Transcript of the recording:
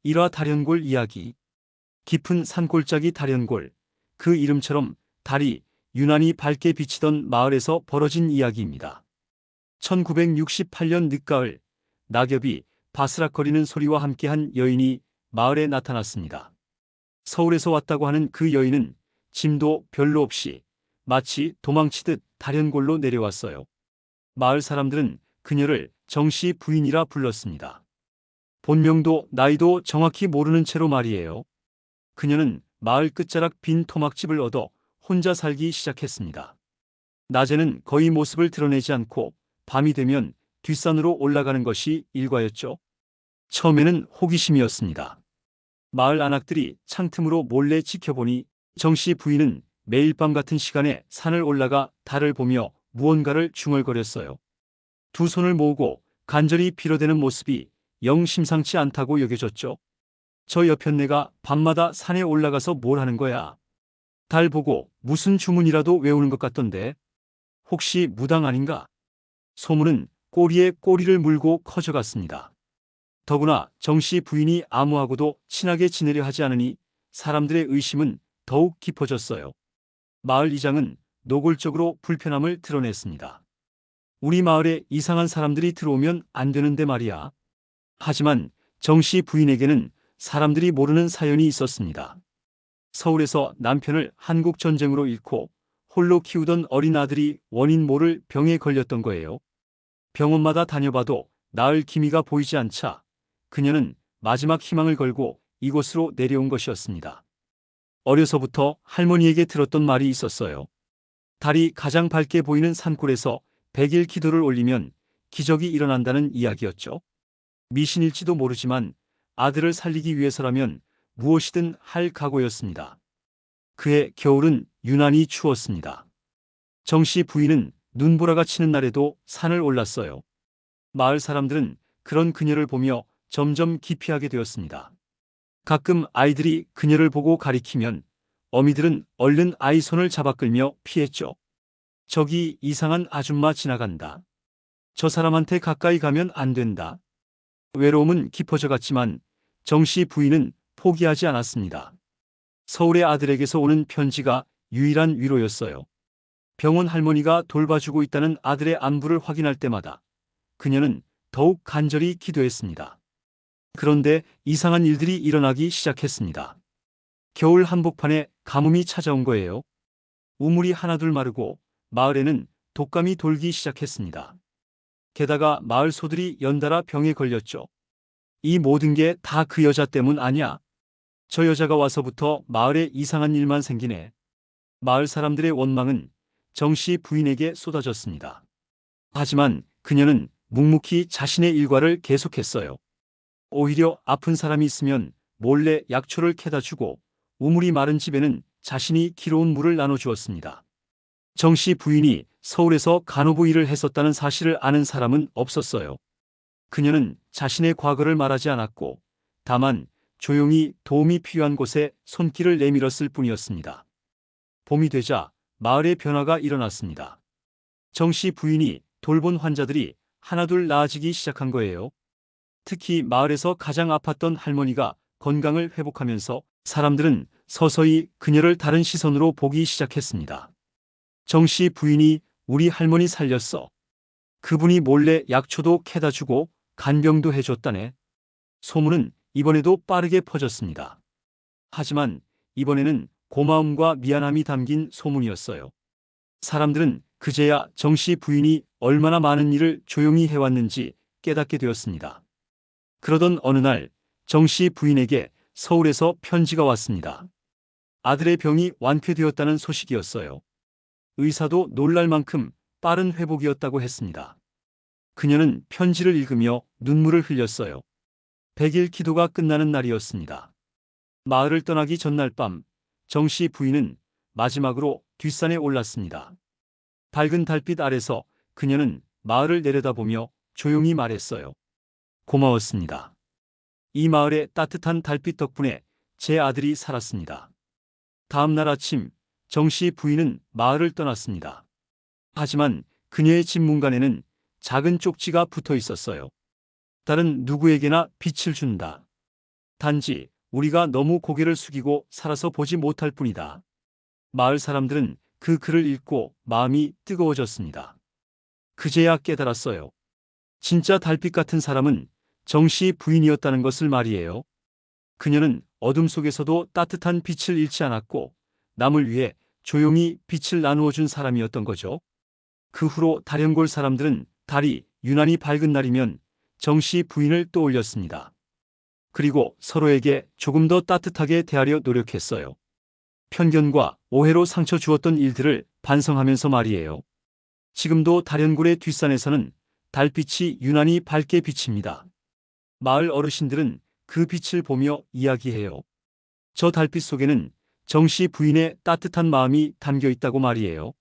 일화 달연골 이야기. 깊은 산골짜기 달연골. 그 이름처럼 달이 유난히 밝게 비치던 마을에서 벌어진 이야기입니다. 1968년 늦가을, 낙엽이 바스락거리는 소리와 함께한 여인이 마을에 나타났습니다. 서울에서 왔다고 하는 그 여인은 짐도 별로 없이 마치 도망치듯 달연골로 내려왔어요. 마을 사람들은 그녀를 정씨 부인이라 불렀습니다. 본명도 나이도 정확히 모르는 채로 말이에요. 그녀는 마을 끝자락 빈 토막집을 얻어 혼자 살기 시작했습니다. 낮에는 거의 모습을 드러내지 않고 밤이 되면 뒷산으로 올라가는 것이 일과였죠. 처음에는 호기심이었습니다. 마을 안악들이 창틈으로 몰래 지켜보니 정씨 부인은 매일 밤 같은 시간에 산을 올라가 달을 보며 무언가를 중얼거렸어요. 두 손을 모으고 간절히 빌어대는 모습이 영 심상치 않다고 여겨졌죠. 저 여편네가 밤마다 산에 올라가서 뭘 하는 거야? 달 보고 무슨 주문이라도 외우는 것 같던데. 혹시 무당 아닌가? 소문은 꼬리에 꼬리를 물고 커져갔습니다. 더구나 정씨 부인이 아무하고도 친하게 지내려 하지 않으니 사람들의 의심은 더욱 깊어졌어요. 마을 이장은 노골적으로 불편함을 드러냈습니다. 우리 마을에 이상한 사람들이 들어오면 안 되는데 말이야. 하지만 정씨 부인에게는 사람들이 모르는 사연이 있었습니다. 서울에서 남편을 한국 전쟁으로 잃고 홀로 키우던 어린 아들이 원인 모를 병에 걸렸던 거예요. 병원마다 다녀봐도 나을 기미가 보이지 않자 그녀는 마지막 희망을 걸고 이곳으로 내려온 것이었습니다. 어려서부터 할머니에게 들었던 말이 있었어요. 달이 가장 밝게 보이는 산골에서 100일 기도를 올리면 기적이 일어난다는 이야기였죠. 미신일지도 모르지만 아들을 살리기 위해서라면 무엇이든 할 각오였습니다. 그해 겨울은 유난히 추웠습니다. 정씨 부인은 눈보라가 치는 날에도 산을 올랐어요. 마을 사람들은 그런 그녀를 보며 점점 기피하게 되었습니다. 가끔 아이들이 그녀를 보고 가리키면 어미들은 얼른 아이 손을 잡아 끌며 피했죠. 저기 이상한 아줌마 지나간다. 저 사람한테 가까이 가면 안 된다. 외로움은 깊어져 갔지만 정씨 부인은 포기하지 않았습니다. 서울의 아들에게서 오는 편지가 유일한 위로였어요. 병원 할머니가 돌봐주고 있다는 아들의 안부를 확인할 때마다 그녀는 더욱 간절히 기도했습니다. 그런데 이상한 일들이 일어나기 시작했습니다. 겨울 한복판에 가뭄이 찾아온 거예요. 우물이 하나둘 마르고 마을에는 독감이 돌기 시작했습니다. 게다가 마을 소들이 연달아 병에 걸렸죠. 이 모든 게 다 그 여자 때문 아니야? 저 여자가 와서부터 마을에 이상한 일만 생기네. 마을 사람들의 원망은 정씨 부인에게 쏟아졌습니다. 하지만 그녀는 묵묵히 자신의 일과를 계속했어요. 오히려 아픈 사람이 있으면 몰래 약초를 캐다 주고 우물이 마른 집에는 자신이 기로운 물을 나눠주었습니다. 정씨 부인이 서울에서 간호부 일을 했었다는 사실을 아는 사람은 없었어요. 그녀는 자신의 과거를 말하지 않았고 다만 조용히 도움이 필요한 곳에 손길을 내밀었을 뿐이었습니다. 봄이 되자 마을에 변화가 일어났습니다. 정씨 부인이 돌본 환자들이 하나둘 나아지기 시작한 거예요. 특히 마을에서 가장 아팠던 할머니가 건강을 회복하면서 사람들은 서서히 그녀를 다른 시선으로 보기 시작했습니다. 정씨 부인이 우리 할머니 살렸어. 그분이 몰래 약초도 캐다 주고 간병도 해줬다네. 소문은 이번에도 빠르게 퍼졌습니다. 하지만 이번에는 고마움과 미안함이 담긴 소문이었어요. 사람들은 그제야 정씨 부인이 얼마나 많은 일을 조용히 해왔는지 깨닫게 되었습니다. 그러던 어느 날 정씨 부인에게 서울에서 편지가 왔습니다. 아들의 병이 완쾌되었다는 소식이었어요. 의사도 놀랄 만큼 빠른 회복이었다고 했습니다. 그녀는 편지를 읽으며 눈물을 흘렸어요. 100일 기도가 끝나는 날이었습니다. 마을을 떠나기 전날 밤 정씨 부인은 마지막으로 뒷산에 올랐습니다. 밝은 달빛 아래서 그녀는 마을을 내려다보며 조용히 말했어요. 고마웠습니다. 이 마을의 따뜻한 달빛 덕분에 제 아들이 살았습니다. 다음 날 아침 정씨 부인은 마을을 떠났습니다. 하지만 그녀의 집 문간에는 작은 쪽지가 붙어 있었어요. 달은 누구에게나 빛을 준다. 단지 우리가 너무 고개를 숙이고 살아서 보지 못할 뿐이다. 마을 사람들은 그 글을 읽고 마음이 뜨거워졌습니다. 그제야 깨달았어요. 진짜 달빛 같은 사람은 정씨 부인이었다는 것을 말이에요. 그녀는 어둠 속에서도 따뜻한 빛을 잃지 않았고 남을 위해 조용히 빛을 나누어 준 사람이었던 거죠. 그 후로 달연골 사람들은 달이 유난히 밝은 날이면 정씨 부인을 떠올렸습니다. 그리고 서로에게 조금 더 따뜻하게 대하려 노력했어요. 편견과 오해로 상처 주었던 일들을 반성하면서 말이에요. 지금도 달연골의 뒷산에서는 달빛이 유난히 밝게 비칩니다. 마을 어르신들은 그 빛을 보며 이야기해요. 저 달빛 속에는 정씨 부인의 따뜻한 마음이 담겨 있다고 말이에요.